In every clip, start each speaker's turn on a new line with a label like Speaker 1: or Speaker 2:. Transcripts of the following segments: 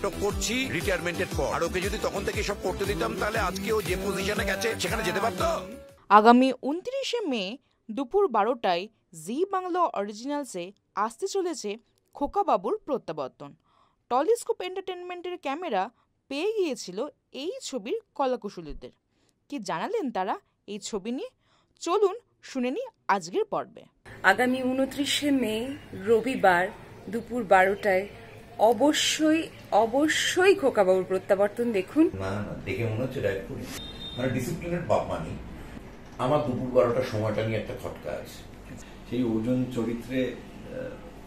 Speaker 1: নাটক করছি রিটায়ারমেন্টের পর, আর ওকে যদি তখন থেকে সব করতে দিতাম তাহলে আজকে ও যে পজিশনে গেছে সেখানে যেতে পারতো।
Speaker 2: আগামী 29শে মে দুপুর 12টায় জি বাংলা অরিজিনালসে আসতে চলেছে খোকাবাবুর প্রত্যাবর্তন। টলিস্কোপ এন্টারটেনমেন্টের ক্যামেরা পেয়ে গিয়েছিল এই ছবির কলাকুশলীদের। কি জানালেন তারা এই ছবি নিয়ে? চলুন শুনে নি আজকের পর্বে।
Speaker 3: আগামী 29শে মে রবিবার দুপুর 12টায় অবশ্যই অবশ্যই খোকাবাবুর প্রত্যাবর্তন দেখুন।
Speaker 4: না দেখে মনে হচ্ছে ডাইরেক্ট করি, মানে ডিসিপ্লিনের বাপ মানি। আমার দুপুর 12টার সময়টা নিয়ে একটা খটকা আছে।
Speaker 5: সেই ওজন চরিত্রে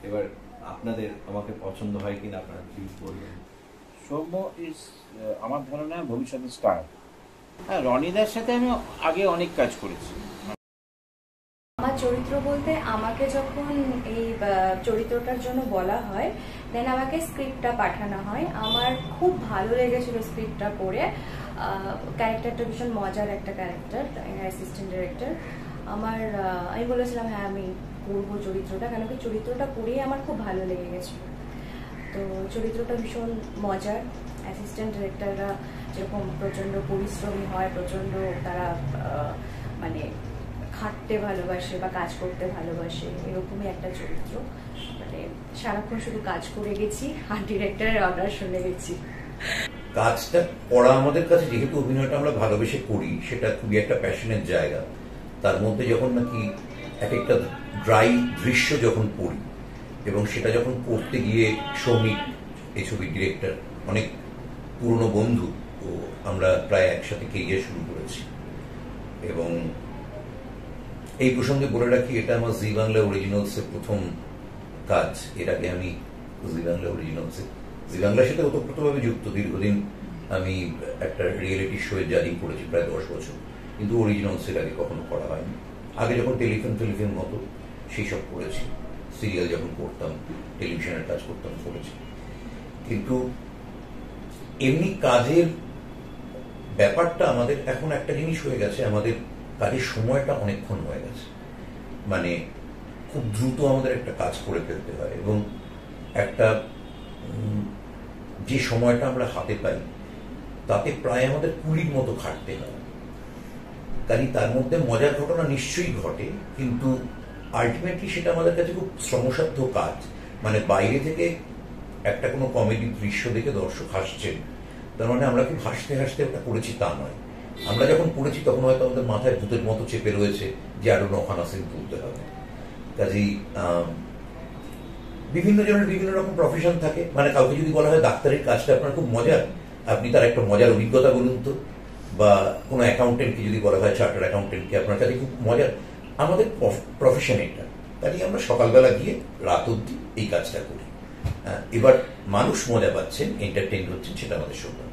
Speaker 5: এবার আপনাদের আমাকে পছন্দ হয় কিনা আপনারা প্লিজ বলবেন।
Speaker 6: সৌম্য ইজ আমার ধারণা ভবিষ্যতের স্টার। হ্যাঁ, রনিদার সাথে আমি আগে অনেক কাজ করেছি।
Speaker 7: আমার চরিত্র বলতে আমাকে যখন এই চরিত্রটার জন্য বলা হয় দেন আমাকে স্ক্রিপ্টটা পাঠানো হয়। আমার খুব ভালো লেগেছিল স্ক্রিপ্টটা পড়ে। ক্যারেক্টারটা ভীষণ মজার একটা ক্যারেক্টার, অ্যাসিস্ট্যান্ট ডিরেক্টর। আমি বলেছিলাম হ্যাঁ আমি করবো চরিত্রটা, কেন কি চরিত্রটা পড়েই আমার খুব ভালো লেগে গেছিল। তো চরিত্রটা ভীষণ মজার। অ্যাসিস্ট্যান্ট ডিরেক্টররা যেরকম প্রচণ্ড পরিশ্রমী হয়, প্রচণ্ড তারা মানে খাটতে ভালোবাসে বা কাজ করতে ভালোবাসে, এরকমই একটা চরিত্র। মানে সারাক্ষণ শুধু কাজ করে গেছি আর ডিরেক্টরের অর্ডার শুনে গেছি।
Speaker 4: কাজটা করা আমাদের কাছে, যেহেতু অভিনয়টা আমরা ভালোবেসে করি, সেটা খুবই একটা প্যাশনের জায়গা। তার মধ্যে যখন নাকি এক একটা ড্রাই দৃশ্য যখন পড়ি এবং সেটা যখন করতে গিয়ে সৌমিক, এই ছবির ডিরেক্টর, অনেক পুরনো বন্ধু, তো আমরা প্রায় একসাথে কেরিয়ার শুরু করেছি। এবং এই প্রসঙ্গে বলে রাখি, এটা আমার জি বাংলা অরিজিনালসের প্রথম কাজ। এর আগে আমি জি বাংলা বাংলার সাথে ওতপ্রোতভাবে যুক্ত। দীর্ঘদিন আমি একটা রিয়েলিটি শো জারি করেছি, প্রায় 10 বছর, কিন্তু অরিজিনালসের আগে কখনো করা হয়নি। আগে যখন টেলিফিল্ম হতো সেই সব করেছি, সিরিয়াল যখন করতাম, টেলিভিশনের কাজ করতাম, করেছি। কিন্তু এমনি কাজের ব্যাপারটা আমাদের এখন একটা জিনিস হয়ে গেছে, আমাদের কাজের সময়টা অনেকক্ষণ হয়ে গেছে। মানে খুব দ্রুত আমাদের একটা কাজ করে ফেলতে হয় এবং একটা যে সময়টা আমরা হাতে পাই তাতে প্রায় আমাদের কুলির মতো খাটতে হয়। কাজে তার মধ্যে মজার ঘটনা নিশ্চয়ই ঘটে, কিন্তু আলটিমেটলি সেটা আমাদের কাছে খুব শ্রমসাধ্য কাজ। মানে বাইরে থেকে একটা কোনো কমেডি দৃশ্য দেখে দর্শক হাসছেন, তার মানে আমরা খুব হাসতে হাসতে ওটা করেছি তা নয়। আমরা যখন করেছি তখন হয়তো আমাদের মাথায় ভূতের মতো চেপে রয়েছে যে আরো নখানা সিন তুলতে হবে। কাজেই বিভিন্ন জনের বিভিন্ন রকম প্রফেশন থাকে। মানে কাউকে যদি বলা হয় ডাক্তারের কাজটা আপনার খুব মজার, আপনি তার একটা মজার অভিজ্ঞতা বলুন তো। বা কোনো অ্যাকাউন্টেন্টকে যদি বলা হয়, চার্টার্ড অ্যাকাউন্টেন্টকে, আপনার কাছে খুব মজার। আমাদের প্রফেশন এটা, কাজেই আমরা সকালবেলা গিয়ে রাত অব্দি এই কাজটা করি। এবার মানুষ মজা পাচ্ছেন, এন্টারটেইন হচ্ছেন, সেটা আমাদের সৌভাগ্য।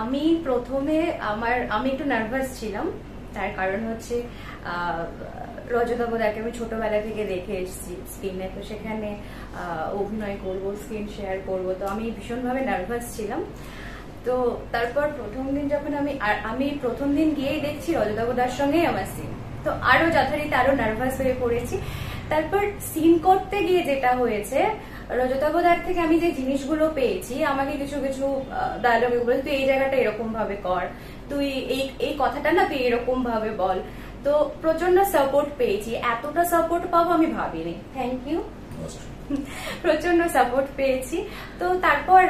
Speaker 7: আমি প্রথমে আমি একটু নার্ভাস ছিলাম। তার কারণ হচ্ছে রজতাবদাকে আমি ছোটবেলা থেকে দেখে এসেছি স্ক্রিনে, তো সেখানে অভিনয় করব, স্ক্রিন শেয়ার করব, তো আমি ভীষণভাবে নার্ভাস ছিলাম। তো তারপর প্রথম দিন যখন আমি প্রথম দিন গিয়েই দেখছি রজতাবদার সঙ্গেই আমার সিন, তো আরো যথারীতি আরো নার্ভাস হয়ে পড়েছি। তারপর সিন করতে গিয়ে যেটা হয়েছে, রজতাবদার থেকে আমি যে জিনিসগুলো পেয়েছি, আমাকে কিছু কিছু ডায়লগে বলে তুই এই জায়গাটা এরকম ভাবে কর, তুই এই কথাটা না তুই এরকম ভাবে বল। তো প্রচন্ড সাপোর্ট পেয়েছি, এতটা সাপোর্ট পাবো আমি ভাবিনি। থ্যাংক ইউ, প্রচন্ড সাপোর্ট পেয়েছি। তো তারপর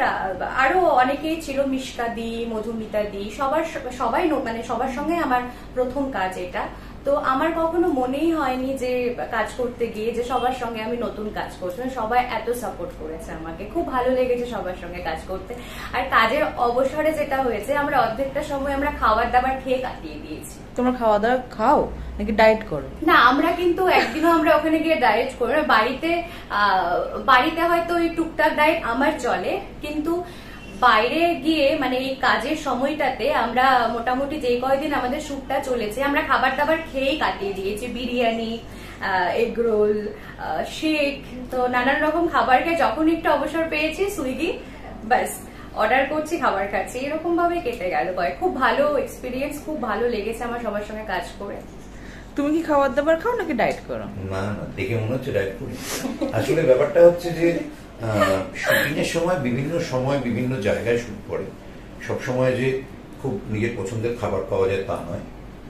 Speaker 7: আরো অনেকেই ছিল, মিশকা দি, মধুমিতা দি, সবাই মানে সবার সঙ্গে আমার প্রথম কাজ এটা। তো আমার কখনো মনেই হয়নি যে কাজ করতে গিয়ে যে সবার সঙ্গে আমি নতুন কাজ করছি। সবাই এত সাপোর্ট করেছে আমাকে, খুব ভালো লেগেছে সবার সঙ্গে কাজ করতে। আর কাজের অবসরে যেটা হয়েছে, আমরা অর্ধেকটা সময় আমরা খাবার দাবার খেয়ে কাটিয়ে দিয়েছি।
Speaker 2: তোমরা খাওয়া দাওয়া খাও নাকি ডায়েট করো?
Speaker 7: না, আমরা কিন্তু একদিনও আমরা ওখানে গিয়ে ডায়েট করি না। বাড়িতে হয়তো ওই টুকটাক ডায়েট আমার চলে, কিন্তু বাইরে গিয়ে মানে এই কাজের সময়টাতে আমরা মোটামুটি যে কয়দিন আমাদের শুটটা চলেছে, আমরা খাবার দাবার খেয়েই কাটিয়ে দিয়েছি। বিরিয়ানি, এগ রোল, শেক, তো নানান রকম খাবার খেয়ে যখন একটু অবসর পেয়েছি সুইগি, ব্যাস অর্ডার করছি, খাবার খাচ্ছি, এরকম ভাবে কেটে গেল। খুব ভালো এক্সপিরিয়েন্স, খুব ভালো লেগেছে আমার সবার সঙ্গে কাজ করে।
Speaker 2: তুমি কি খাবার দাবার খাও নাকি ডায়েট করো?
Speaker 4: না, দেখে মনে হচ্ছে ডায়েট করি। আসলে ব্যাপারটা হচ্ছে যে শুটিং এর সময় বিভিন্ন জায়গায় শুট করে, সব সময় যে খুব নিজের পছন্দের খাবার পাওয়া যায় তা নয়।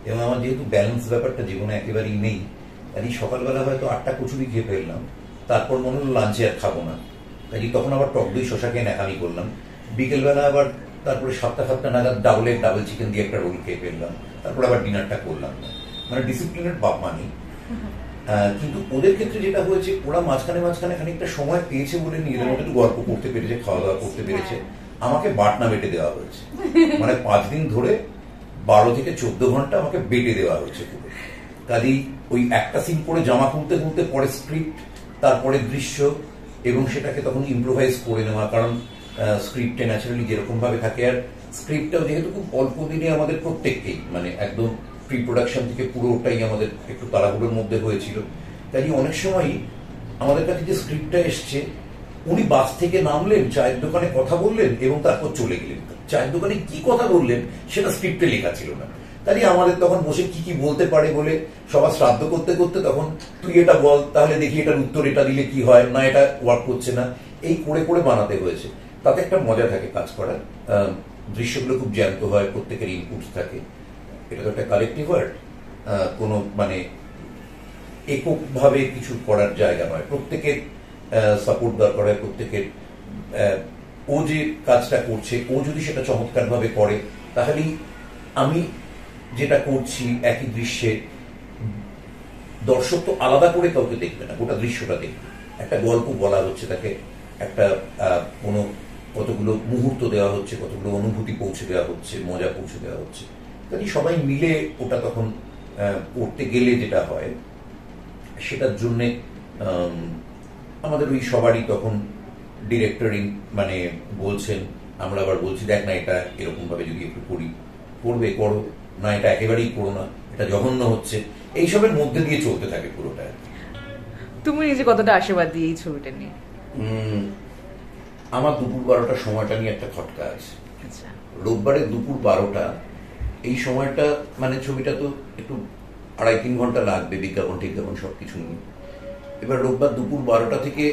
Speaker 4: এবং আমার যেহেতু ব্যালেন্স ব্যাপারটা জীবনে একেবারেই নেই, কাজে সকালবেলা হয়তো 8টা কচুরি খেয়ে ফেললাম, তারপর মনে হলো লাঞ্চে আর খাবো না, কাজে তখন আবার টক দই শশা খেয়ে ন্যাকামি করলাম। বিকেলবেলা আবার তারপরে 7টা নাগাদ ডাবল চিকেন দিয়ে একটা রোল খেয়ে ফেললাম, তারপর আবার ডিনারটা করলাম না। মানে ডিসিপ্লিনের বাপ মানি। কিন্তু ওদের ক্ষেত্রে যেটা হয়েছে, ওরা মাঝখানে খানিকটা সময় পেয়েছে বলে নিজেদের মধ্যে একটু গল্প করতে পেরেছে, খাওয়া দাওয়া করতে পেরেছে। আমাকে বাটনা বেটে দেওয়া হয়েছে, মানে 5 দিন ধরে 12 থেকে 14 ঘন্টা আমাকে বেটে দেওয়া হয়েছে পুরো। কাজেই ওই একটা সিন করে জামা খুলতে পরে স্ক্রিপ্ট, তারপরে দৃশ্য, এবং সেটাকে তখন ইম্প্রোভাইজ করে নেওয়া। কারণ স্ক্রিপ্টে ন্যাচারালি যেরকম ভাবে থাকে, আর স্ক্রিপ্টটাও যেহেতু খুব অল্প দিনে আমাদের প্রত্যেককেই, মানে একদম প্রি প্রোডাকশন থেকে পুরোটাই আমাদের একটু তাড়াহুড়োর মধ্যে হয়েছিল। কাজে অনেক সময়ই আমাদের কাছে যে স্ক্রিপ্টটা এসছে, উনি বাস থেকে নামলেন, চায়ের দোকানে কথা বললেন এবং তারপর চলে গেলেন। চায়ের দোকানে কি কথা বললেন সেটা স্ক্রিপ্টে লেখা ছিল না। কাজে আমাদের তখন বসে কি বলতে পারে বলে সবার শ্রাদ্ধ করতে তখন তুই এটা বল, তাহলে দেখি এটার উত্তর এটা দিলে কি হয়, না এটা ওয়ার্ক করছে না, এই করে বানাতে হয়েছে। তাতে একটা মজা থাকে কাজ করার, দৃশ্যগুলো খুব জ্যান্ত হয়, প্রত্যেকের ইনপুটস থাকে। এটা তো একটা কালেকটিভ ওয়ার্ক, কোনো মানে এককভাবে কিছু করার জায়গা নয়, প্রত্যেকের সাপোর্ট দরকার হয়, প্রত্যেকের। ও যে কাজটা করছে, ও যদি সেটা চমৎকার ভাবে করে, তাহলেই আমি যেটা করছি একই দৃশ্যে দর্শক তো আলাদা করে কাউকে দেখবে না, গোটা দৃশ্যটা দেখবে। একটা গল্প বলা হচ্ছে, তাকে একটা কোনো কতগুলো মুহূর্ত দেওয়া হচ্ছে, কতগুলো অনুভূতি পৌঁছে দেওয়া হচ্ছে, মজা পৌঁছে দেওয়া হচ্ছে। কাজে সবাই মিলে ওটা তখন করতে গেলে যেটা হয়, সেটার জন্যে আমাদের ওই সবারই তখন ডিরেক্টরিং মানে বলছেন, আমরা আবার বলছি দেখ না এটা এরকম ভাবে যদি একটু করো না, এটা একেবারেই করো না, এটা জঘন্য হচ্ছে, এইসবের মধ্যে দিয়ে চলতে থাকে পুরোটা।
Speaker 2: তুমি নিজে কতটা আশীর্বাদ দিয়ে এই ছবিটা নিয়ে?
Speaker 4: আমার দুপুর 12টার সময়টা নিয়ে একটা খটকা আছে। রোববারের দুপুর 12টা, এই সময়টা মানে ছবিটা তো একটু 2.5-3 ঘন্টা লাগবে, বিজ্ঞাপন সবকিছু নিয়ে। এবার রোববার দুপুর 12টা থেকে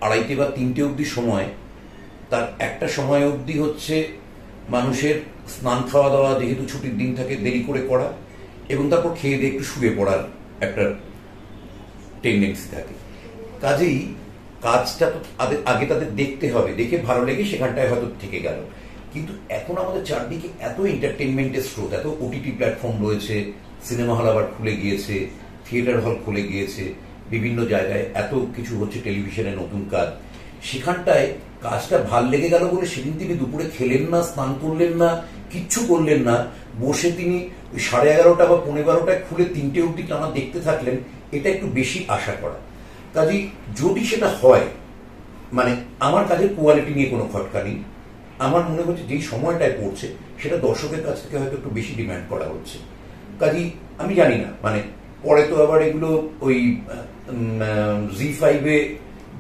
Speaker 4: 2:30 বা 3টে অব্দি সময়, তার একটা সময় অব্দি হচ্ছে মানুষের স্নান খাওয়া দাওয়া, যেহেতু ছুটির দিন থাকে, দেরি করে করা, এবং তারপর খেয়ে দিয়ে একটু শুয়ে পড়ার একটা টেন্ডেন্সি থাকে। কাজেই কাজটা তো আগে তাদের দেখতে হবে, দেখে ভালো লেগে সেখানটায় হয়তো থেকে গেল। কিন্তু এখন আমাদের চারদিকে এত এন্টারটেনমেন্টের স্রোত, এত ওটিটি প্ল্যাটফর্ম রয়েছে, সিনেমা হল আবার খুলে গিয়েছে, থিয়েটার হল খুলে গিয়েছে, বিভিন্ন জায়গায় এত কিছু হচ্ছে, টেলিভিশনে নতুন কাজ, সেখানটায় কাজটা ভাল লেগে গেল বলে সেদিন তিনি দুপুরে খেলেন না, স্নান করলেন না, কিচ্ছু করলেন না, বসে তিনি 11:30 বা 12:15 খুলে 3টে অব্দি টানা দেখতে থাকলেন। এটা একটু বেশি আশা করা। কাজেই যদি সেটা হয়, মানে আমার কাজের কোয়ালিটি নিয়ে কোনো খটকা নেই, আমার মনে হচ্ছে যেই সময়টায় পড়ছে সেটা দর্শকের কাছ থেকে হয়তো একটু বেশি ডিমান্ড করা হচ্ছে। কাজেই আমি জানি না, মানে পরে তো আবার এগুলো ওই জি5-এ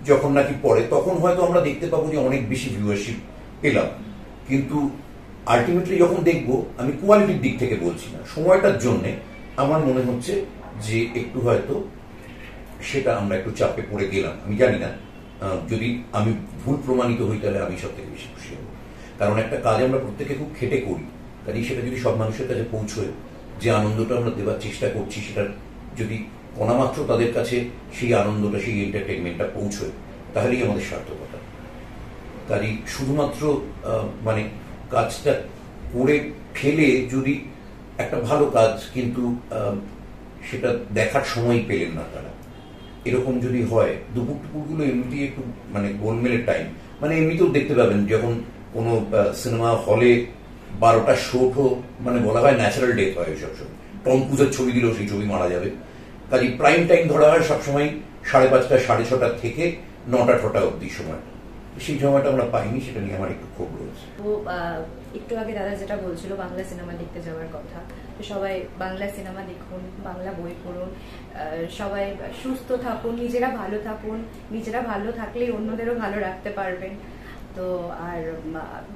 Speaker 4: যখন নাকি পড়ে, তখন হয়তো আমরা দেখতে পাবো যে অনেক বেশি ভিউয়ারশিপ পেলাম, কিন্তু আলটিমেটলি যখন দেখবো, আমি কোয়ালিটির দিক থেকে বলছি না, সময়টার জন্য আমার মনে হচ্ছে যে একটু হয়তো সেটা আমরা একটু চাপে পড়ে গেলাম। আমি জানি না, যদি আমি ভুল প্রমাণিত হই তাহলে আমি সব থেকে বেশি খুশি হব, কারণ একটা কাজ আমরা প্রত্যেকে খুব খেটে করি। কাজেই সেটা যদি সব মানুষের কাছে পৌঁছয়, যে আনন্দটা আমরা দেওয়ার চেষ্টা করছি, সেটার যদি কোনামাত্র তাদের কাছে সেই আনন্দটা, সেই এন্টারটেনমেন্টটা পৌঁছয়, তাহলেই আমাদের সার্থকতা। কাজেই শুধুমাত্র মানে কাজটা করে ফেলে যদি একটা ভালো কাজ, কিন্তু সেটা দেখার সময় পেলেন না তারা, এরকম যদি হয়, দুপুরগুলো এমনিতেই একটু মানে গোলমেলের টাইম। মানে এমনিতেও দেখতে পাবেন যখন কোনো সিনেমা হলে 12টা শোট মানে বলা হয় ন্যাচারাল ডেথ হয় সবসময়। টম ক্রুজের ছবি দিলেও সেই ছবি মারা যাবে। কাজে প্রাইম টাইম ধরা হয় সবসময় 5:30, 6:30 থেকে 9টা অব্দি সময়। সেই সময়টা আমরা পাইনি, সেটা নিয়ে আমার একটু ক্ষোভ রয়েছে।
Speaker 7: একটু আগে দাদা যেটা বলছিল বাংলা সিনেমা দেখতে যাওয়ার কথা, তো সবাই বাংলা সিনেমা দেখুন, বাংলা বই পড়ুন, সবাই সুস্থ থাকুন, নিজেরা ভালো থাকুন, নিজেরা ভালো থাকলেই অন্যদেরও ভালো রাখতে পারবেন। তো আর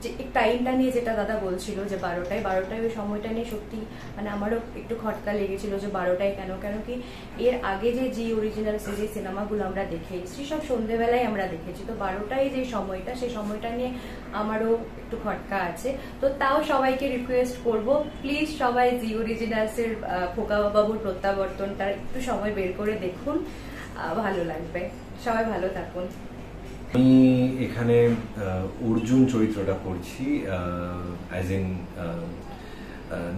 Speaker 7: যে টাইমটা নিয়ে যেটা দাদা বলছিল যে 12টায় ওই সময়টা নিয়ে সত্যি মানে আমারও একটু খটকা লেগেছিল যে 12টায় কেন কি এর আগে যে অরিজিনাল যে সিনেমাগুলো আমরা দেখে এসেছি সব সন্ধ্যেবেলায় আমরা দেখেছি, তো 12টায় যে সময়টা সেই সময়টা নিয়ে আমারও একটু খটকা আছে। তো তাও সবাইকে রিকোয়েস্ট করব প্লিজ সবাই জি অরিজিনালসের খোকা বাবুর প্রত্যাবর্তনটা একটু সময় বের করে দেখুন, ভালো লাগবে। সবাই ভালো থাকুন।
Speaker 5: আমি এখানে অর্জুন চরিত্রটা করছি অ্যাজ ইন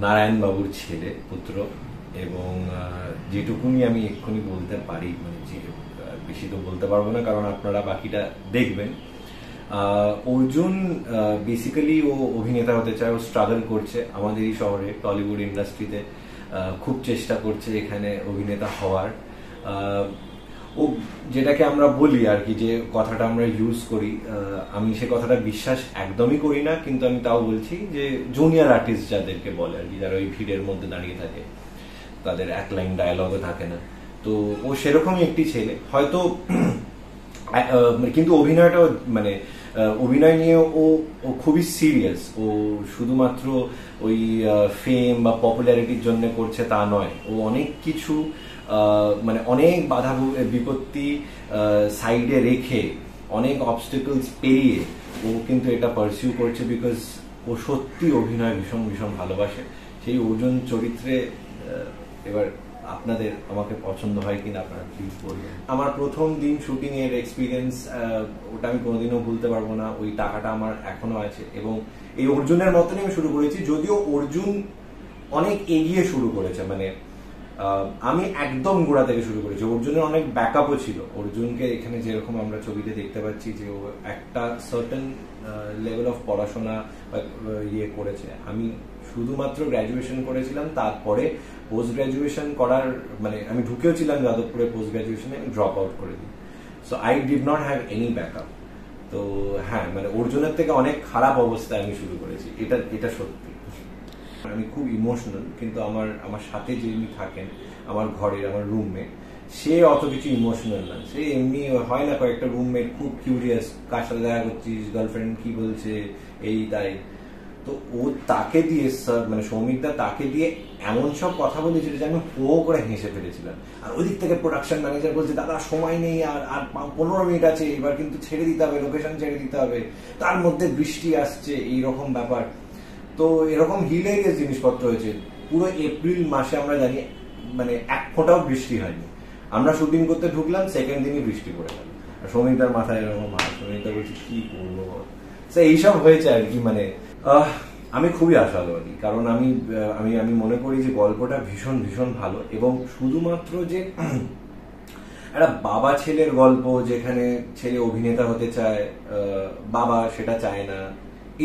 Speaker 5: নারায়ণ বাবুর ছেলে পুত্র, এবং যেটুকুনি আমি এক্ষুনি বলতে পারি, মানে যে বেশি তো বলতে পারবো না কারণ আপনারা বাকিটা দেখবেন। অর্জুন বেসিক্যালি ও অভিনেতা হতে চায়, ও স্ট্রাগল করছে আমাদের এই শহরে টলিউড ইন্ডাস্ট্রিতে, খুব চেষ্টা করছে এখানে অভিনেতা হওয়ার। ও যেটাকে আমরা বলি আর কি, যে কথাটা আমরা ইউজ করি, আমি সে কথাটা বিশ্বাস একদমই করি না, কিন্তু আমি তাও বলছি যে জুনিয়র আর্টিস্ট যাদেরকে বলে আর কি, যারা ওই ভিড়ের মধ্যে দাঁড়িয়ে থাকে, তাদের এক লাইন ডায়ালগও থাকে না, তো ও সেরকমই একটি ছেলে হয়তো। কিন্তু অভিনয়টাও মানে অভিনয় নিয়ে ও খুবই সিরিয়াস। ও শুধুমাত্র ওই ফেম বা পপুলারিটির জন্য করছে তা নয়, ও অনেক কিছু মানে অনেক বাধা বিপত্তি সাইডে রেখে, অনেক অবস্টেকলস পেরিয়ে ও কিন্তু এটা পারসিউ করছে, বিকজ ও সত্যি অভিনয় ভীষণ ভীষণ ভালোবাসে। সেই অর্জুন চরিত্রে এবার আপনাদের আমাকে পছন্দ হয় কিনা আপনারা প্লিজ বলবেন। আমার প্রথম দিন শুটিং এর এক্সপিরিয়েন্স, ওটা আমি কোনোদিনও ভুলতে পারবো না। ওই টাকাটা আমার এখনো আছে, এবং এই অর্জুনের মতনই আমি শুরু করেছি, যদিও অর্জুন অনেক এগিয়ে শুরু করেছে। মানে আমি একদম গোড়া থেকে শুরু করেছি। অর্জুনের অনেক ব্যাকআপও ছিল। অর্জুনকে এখানে যেরকম আমরা ছবিতে দেখতে পাচ্ছি যে ও একটা সার্টেন লেভেল অফ পড়াশোনা ইয়ে করেছে। আমি শুধুমাত্র গ্র্যাজুয়েশন করেছিলাম, তারপরে পোস্ট গ্র্যাজুয়েশন করার মানে আমি ঢুকেও ছিলাম যাদবপুরে, পোস্ট গ্র্যাজুয়েশনে ড্রপ আউট করে দিই। So I did not have any backup. তো হ্যাঁ, মানে অর্জুনের থেকে অনেক খারাপ অবস্থায় আমি শুরু করেছি, এটা সত্যি। আমি খুব ইমোশনাল, কিন্তু আমার সাথে যিনি থাকেন, আমার ঘরের আমার রুমমেট, সে অত কিছু ইমোশনাল না। সে এমনি হয় না, কয়েকটা রুমমেট খুব কিউরিয়াস, কার সাথে দেখা করছিস, গার্লফ্রেন্ড কি বলছে, এই তাই। তো ও তাকে দিয়ে মানে সৌমিকদা তাকে দিয়ে এমন সব কথা বলেছিল যে আমি ও করে হেসে ফেলেছিলাম। আর ওদিক থেকে প্রোডাকশন ম্যানেজার বলছে দাদা সময় নেই, আর 15 মিনিট আছে, এবার কিন্তু ছেড়ে দিতে হবে, লোকেশন ছেড়ে দিতে হবে, তার মধ্যে বৃষ্টি আসছে, এইরকম ব্যাপার। তো এরকম হিলেরিয়াস জিনিসপত্র হয়েছে। পুরো এপ্রিল মাসে আমরা জানি মানে এক ফোঁটাও বৃষ্টি হয়নি। আমরা শুটিং করতে ঢুকলাম, সেকেন্ড দিনই বৃষ্টি পড়ে গেল। আর সৌমিকদার মাথায় এরকম হাত, সৌমিকদা বলছে কি করবো, এইসব হয়েছে আর কি। মানে আমি খুবই আশাবাদী, কারণ আমি মনে করি যে গল্পটা ভীষণ ভীষণ ভালো, এবং শুধুমাত্র যে একটা বাবা ছেলের গল্প যেখানে ছেলে অভিনেতা হতে চায়, বাবা সেটা চায় না,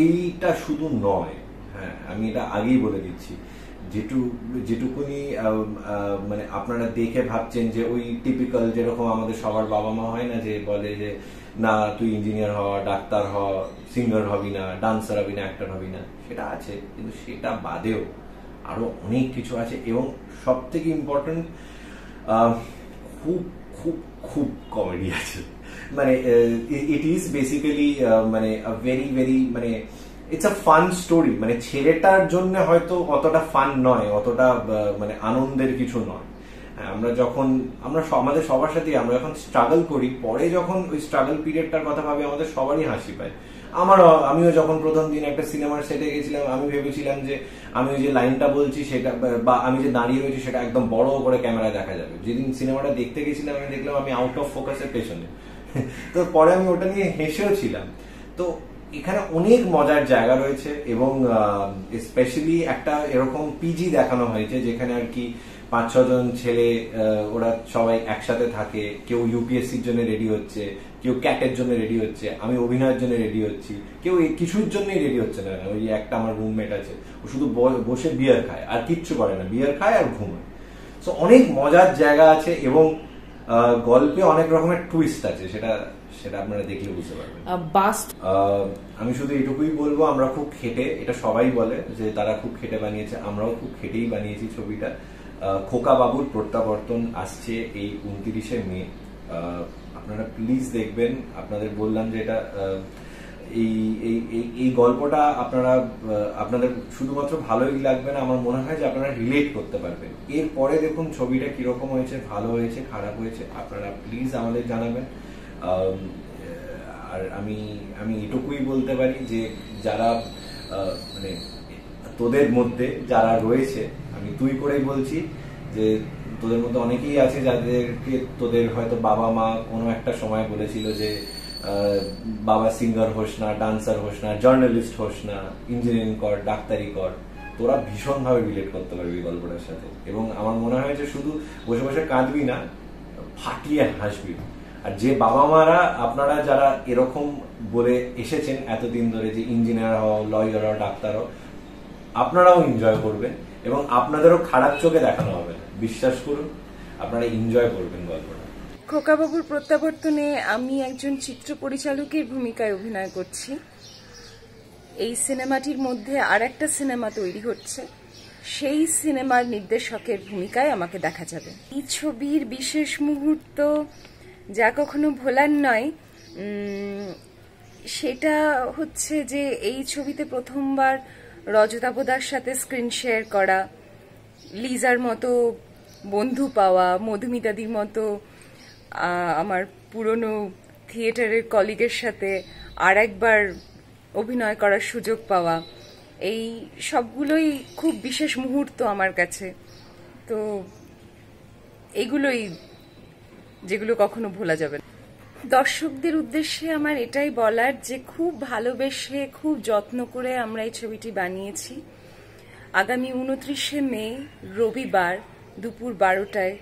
Speaker 5: এইটা শুধু নয়। হ্যাঁ, আমি এটা আগেই বলে দিচ্ছি, যেটুকুনি মানে আপনারা দেখে ভাবছেন যে ওই টিপিক্যাল যেরকম আমাদের সবার বাবা মা হয় না, যে বলে যে না তুই ইঞ্জিনিয়ার হ, ডাক্তার হ, সিঙ্গার হবি না, ডান্সার হবি না, অ্যাক্টর হবি না, সেটা আছে, কিন্তু সেটা বাদেও আরো অনেক কিছু আছে। এবং সব থেকে ইম্পর্টেন্ট, খুব খুব খুব কমেডি আছে। মানে ইট ইজ বেসিক্যালি মানে ভেরি ভেরি মানে ইটস আ ফান স্টোরি। মানে ছেলেটার জন্য হয়তো অতটা ফান নয়, অতটা মানে আনন্দের কিছু নয়। আমরা আমাদের সবার সাথে আমরা যখন স্ট্রাগল করি, পরে যখন ওই স্ট্রাগল পিরিয়ডটার কথা ভাবি আমাদের সবারই হাসি পায়। আমিও যখন প্রথম দিন একটা সিনেমার সেটে গেছিলাম, আমি ভেবেছিলাম যে আমি ওই যে লাইনটা বলছি সেটা, বা আমি যে দাঁড়িয়ে রয়েছি সেটা একদম বড় করে ক্যামেরায় দেখা যাবে। যেদিন সিনেমাটা দেখতে গেছিলাম আমি দেখলাম আমি আউট অফ ফোকাসের পেছনে। তো পরে আমি ওটা নিয়ে হেসেও ছিলাম। তো এখানে অনেক মজার জায়গা রয়েছে, এবং স্পেশালি একটা এরকম পিজি দেখানো হয়েছে যেখানে আর কি 5-6 জন ছেলে, ওরা সবাই একসাথে থাকে। কেউ ইউপিএসসির জন্য রেডি হচ্ছে, কেউ ক্যাটের জন্য রেডি হচ্ছে, আমি অভিনয়ের জন্য রেডি হচ্ছি, কেউ কিছুর জন্যই রেডি হচ্ছে না। ওই একটা আমার রুমমেট আছে, ও শুধু বসে বিয়ার খায় আর কিচ্ছু করে না, বিয়ার খায় আর ঘুমায়। সো অনেক মজার জায়গা আছে, এবং গল্পে অনেক রকমের টুইস্ট আছে, সেটা আপনারা দেখলে বুঝতে পারবেন। আমি শুধু এটুকুই বলবো, আমরা খুব খেটে, এটা সবাই বলে যে তারা খুব খেটে বানিয়েছে, আমরাও খুব খেটেই বানিয়েছি ছবিটা। খোকা বাবুর প্রত্যাবর্তন আসছে এই 29শে মে। আপনারা প্লিজ দেখবেন। আপনাদের বললাম যে এটা এই গল্পটা আপনাদের শুধুমাত্র ভালোই লাগবে না, আমার মনে হয় যে আপনারা রিলেট করতে পারবেন। এরপরে দেখুন ছবিটা কিরকম হয়েছে, ভালো হয়েছে খারাপ হয়েছে, আপনারা প্লিজ আমাদের জানাবেন। আর আমি এটুকুই বলতে পারি যে যারা মানে তোদের মধ্যে যারা রয়েছে, আমি তুই করেই বলছি, যে তোদের মধ্যে অনেকেই আছে যাদেরকে তোদের হয়তো বাবা মা কোনো একটা সময় বলেছিল যে বাবা সিঙ্গার হোস না, ডান্সার হোস না, জার্নালিস্ট হোস না, ইঞ্জিনিয়ারিং কর, ডাক্তারি কর। তোরা ভীষণভাবে রিলেট করতে পারবি এই গল্পটার সাথে, এবং আমার মনে হয় যে শুধু বসে বসে কাঁদবি না, ফাটিয়ে হাসবি। আর যে বাবা মারা আপনারা যারা এরকম বলে এসেছেন এতদিন ধরে যে ইঞ্জিনিয়ার হও, লয়ার হও, ডাক্তার হও, আপনারাও এনজয় করবেন এবং আপনাদেরও খারাপ চোখে দেখানো হবে না। বিশ্বাস করুন, আপনারা এনজয় করবেন গল্পটা।
Speaker 3: খোকাবাবুর প্রত্যাবর্তনে আমি একজন চিত্র পরিচালকের ভূমিকায় অভিনয় করছি। এই সিনেমাটির মধ্যে আর একটা সিনেমা তৈরি হচ্ছে, সেই সিনেমার নির্দেশকের ভূমিকায় আমাকে দেখা যাবে। এই ছবির বিশেষ মুহূর্ত যা কখনো ভোলার নয়, সেটা হচ্ছে যে এই ছবিতে প্রথমবার রজতাবদার সাথে স্ক্রিন শেয়ার করা, লিজার মতো বন্ধু পাওয়া, মধুমিতাদির মতো আমার পুরনো থিয়েটারের কলিগের সাথে আর একবার অভিনয় করার সুযোগ পাওয়া, এই সবগুলোই খুব বিশেষ মুহূর্ত আমার কাছে। তো এগুলোই যেগুলো কখনো ভোলা যাবে না। দর্শকদের উদ্দেশ্যে আমার এটাই বলার যে খুব ভালোবেসে, খুব যত্ন করে আমরা এই ছবিটি বানিয়েছি। আগামী 29শে মে রবিবার দুপুর 12টায়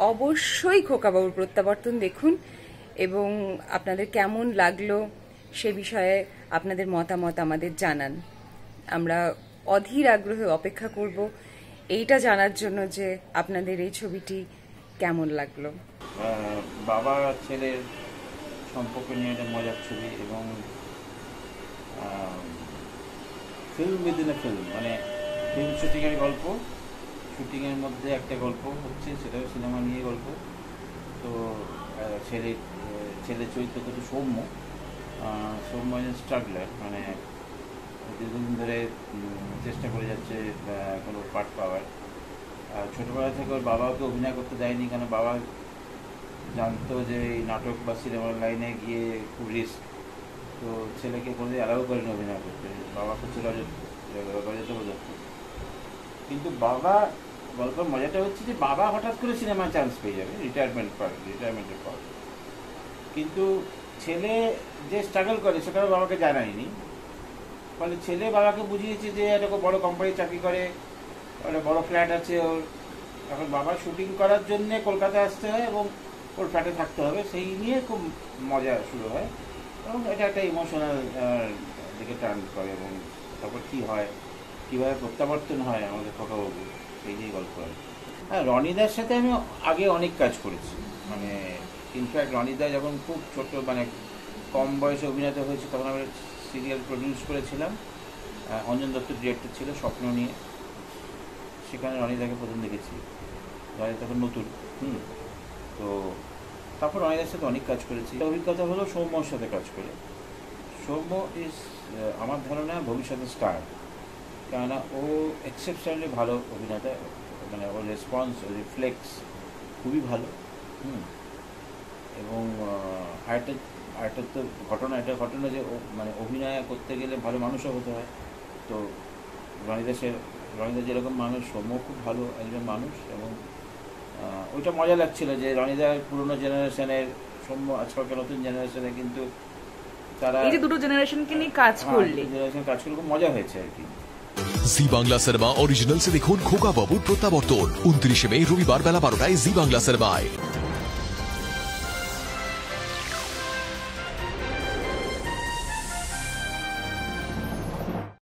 Speaker 3: অবশ্যই খোকাবাবুর প্রত্যাবর্তন দেখুন, এবং আপনাদের কেমন লাগলো সে বিষয়ে আপনাদের মতামত আমাদের জানান। আমরা অধীর আগ্রহে অপেক্ষা করব এইটা জানার জন্য যে আপনাদের এই ছবিটি কেমন লাগলো।
Speaker 6: বাবা ছেলের সম্পর্ক নিয়ে একটা মজার ছবি, এবং ফিল্ম উইদিন এ ফিল্ম, মানে ফিল্ম শুটিংয়ের গল্প, শুটিংয়ের মধ্যে একটা গল্প হচ্ছে, সেটাও সিনেমা নিয়ে গল্প। তো ছেলে চরিত্র কিন্তু সৌম্য স্ট্রাগলার, মানে দীর্ঘদিন ধরে চেষ্টা করে যাচ্ছে কোনো পার্ট পাওয়ার। ছোটোবেলা থেকে ওর বাবাকে অভিনয় করতে দেয়নি, কেন বাবা জানতো যে এই নাটক বা সিনেমার লাইনে গিয়ে খুব রিস্ক। তো ছেলেকে কোনোদিন অ্যালাউ করেনি অভিনয় করতে, বাবাকে ছিল রজতাবদত্ত। কিন্তু বাবা, গল্পের মজাটা হচ্ছে যে বাবা হঠাৎ করে সিনেমায় চান্স পেয়ে যাবে রিটায়ারমেন্টের পর, কিন্তু ছেলে যে স্ট্রাগল করে সেটা বাবাকে জানায়নি। ফলে ছেলে বাবাকে বুঝিয়েছে যে একটা বড় কোম্পানি চাকরি করে, একটা বড় ফ্ল্যাট আছে ওর, এখন বাবা শুটিং করার জন্য কলকাতায় আসতে হয় এবং ওর ফ্ল্যাটে থাকতে হবে, সেই নিয়ে খুব মজা শুরু হয়, এবং এটা একটা ইমোশনাল দিকে টার্ন করে। এবং তারপর কী হয়, কীভাবে প্রত্যাবর্তন হয় আমাদের খোকাবাবু, সেই নিয়ে গল্প হয়। হ্যাঁ, রনিদার সাথে আমি আগে অনেক কাজ করেছি, মানে ইনফ্যাক্ট রনিদা যখন খুব ছোট, মানে কম বয়সে অভিনেতা হয়েছে, তখন আমি সিরিয়াল প্রডিউস করেছিলাম, অঞ্জন দত্ত ডিরেক্টর ছিল, স্বপ্ন নিয়ে। সেখানে রনিদাকে প্রথম দেখেছি, রনিদা তখন নতুন। তো তারপর রনিদার সাথে অনেক কাজ করেছি। অভিজ্ঞতা হলো সৌম্যর সাথে কাজ করে। সৌম্য ইজ আমার ধারণা ভবিষ্যতের স্টার, কেননা ও এক্সেপশনালি ভালো অভিনেতা, মানে ওর রেসপন্স, ওর রিফ্লেক্স খুবই ভালো। এবং আরেকটা তো ঘটনা যে মানে অভিনয় করতে গেলে ভালো মানুষও হতে হয়। তো রনিদা যেরকম মানুষ, সৌম্য খুব ভালো একজন মানুষ। এবং ওইটা মজা লাগছিল যে রনিদার পুরোনো জেনারেশনের, সৌম্য আজকালকার নতুন জেনারেশনে, কিন্তু তারা
Speaker 2: দুটো জেনারেশনকে নিয়ে কাজ করলে
Speaker 6: খুব মজা হয়েছে আর কি।
Speaker 8: জি বাংলা সিনেমা অরিজিনাল সে দেখুন খোকাবাবুর প্রত্যাবর্তন 29শে মে রবিবার বেলা 12টায় জি বাংলা সিনেমায়।